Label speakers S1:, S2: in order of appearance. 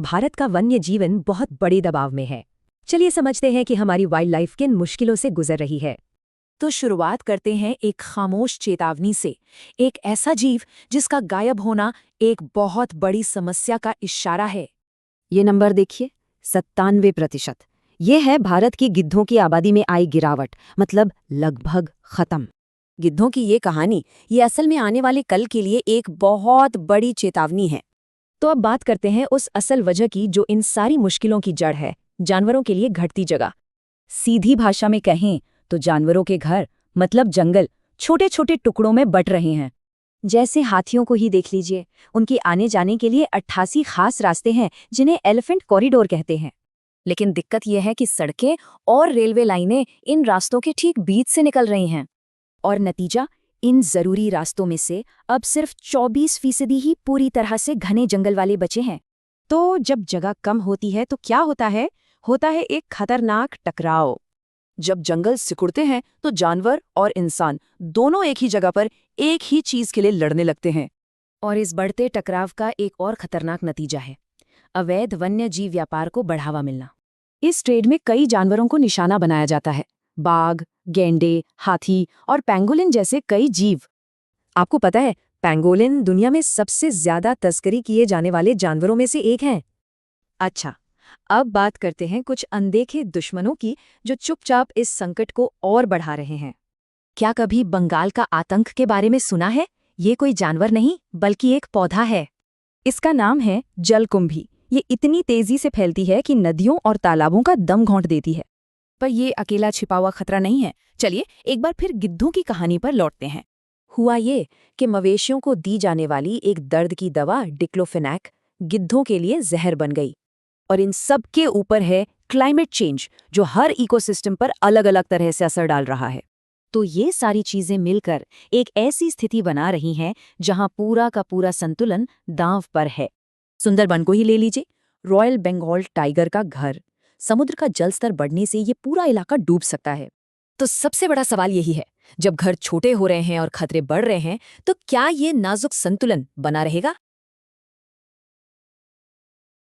S1: भारत का वन्य जीवन बहुत बड़े दबाव में है। चलिए समझते हैं कि हमारी वाइल्ड लाइफ किन मुश्किलों से गुजर रही है।
S2: तो शुरुआत करते हैं एक खामोश चेतावनी से। एक ऐसा जीव जिसका गायब होना एक बहुत बड़ी समस्या का इशारा है।
S3: ये नंबर देखिए, 97%। ये है भारत की गिद्धों की आबादी में आई गिरावट, मतलब लगभग खत्म। गिद्धों की ये कहानी, ये असल में आने वाले कल के लिए एक बहुत बड़ी चेतावनी है।
S1: तो अब बात करते हैं उस असल वजह की जो इन सारी मुश्किलों की जड़ है, जानवरों के लिए घटती जगह।
S3: सीधी भाषा में कहें तो जानवरों के घर, मतलब जंगल, छोटे छोटे टुकड़ों में बट रहे हैं।
S1: जैसे हाथियों को ही देख लीजिए, उनके आने जाने के लिए 88 खास रास्ते हैं जिन्हें एलिफेंट कॉरिडोर कहते हैं।
S3: लेकिन दिक्कत यह है कि सड़कें और रेलवे लाइनें इन रास्तों के ठीक बीच से निकल रही हैं। और नतीजा, इन जरूरी रास्तों में से अब सिर्फ 24% ही पूरी तरह से घने जंगल वाले बचे हैं।
S1: तो जब जगह कम होती है तो क्या होता है? होता है एक खतरनाक टकराव।
S2: जब जंगल सिकुड़ते हैं तो जानवर और इंसान दोनों एक ही जगह पर एक ही चीज के लिए लड़ने लगते हैं।
S3: और इस बढ़ते टकराव का एक और खतरनाक नतीजा है अवैध वन्य जीव व्यापार को बढ़ावा मिलना।
S1: इस ट्रेड में कई जानवरों को निशाना बनाया जाता है। बाघ, गैंडे, हाथी और पेंगोलिन जैसे कई जीव। आपको पता है, पेंगोलिन दुनिया में सबसे ज्यादा तस्करी किए जाने वाले जानवरों में से एक हैं। अच्छा, अब बात करते हैं कुछ अनदेखे दुश्मनों की जो चुपचाप इस संकट को और बढ़ा रहे हैं। क्या कभी बंगाल का आतंक के बारे में सुना है? ये कोई जानवर नहीं बल्कि एक पौधा है। इसका नाम है जलकुंभी। ये इतनी तेजी से फैलती है कि नदियों और तालाबों का दम घोंट देती है।
S3: पर ये अकेला छिपा हुआ खतरा नहीं है। चलिए एक बार फिर गिद्धों की कहानी पर लौटते हैं।
S1: हुआ ये कि मवेशियों को दी जाने वाली एक दर्द की दवा डिक्लोफेनाक गिद्धों के लिए जहर बन गई।
S3: और इन सब के ऊपर है क्लाइमेट चेंज, जो हर इकोसिस्टम पर अलग अलग तरह से असर डाल रहा है। तो ये सारी चीजें मिलकर एक ऐसी स्थिति बना रही हैं जहां पूरा का पूरा संतुलन दांव पर है।
S1: सुंदरबन को ही ले लीजिए, रॉयल बंगाल टाइगर का घर। समुद्र का जलस्तर बढ़ने से ये पूरा इलाका डूब सकता है।
S3: तो सबसे बड़ा सवाल यही है, जब घर छोटे हो रहे हैं और खतरे बढ़ रहे हैं, तो क्या ये नाजुक संतुलन बना रहेगा?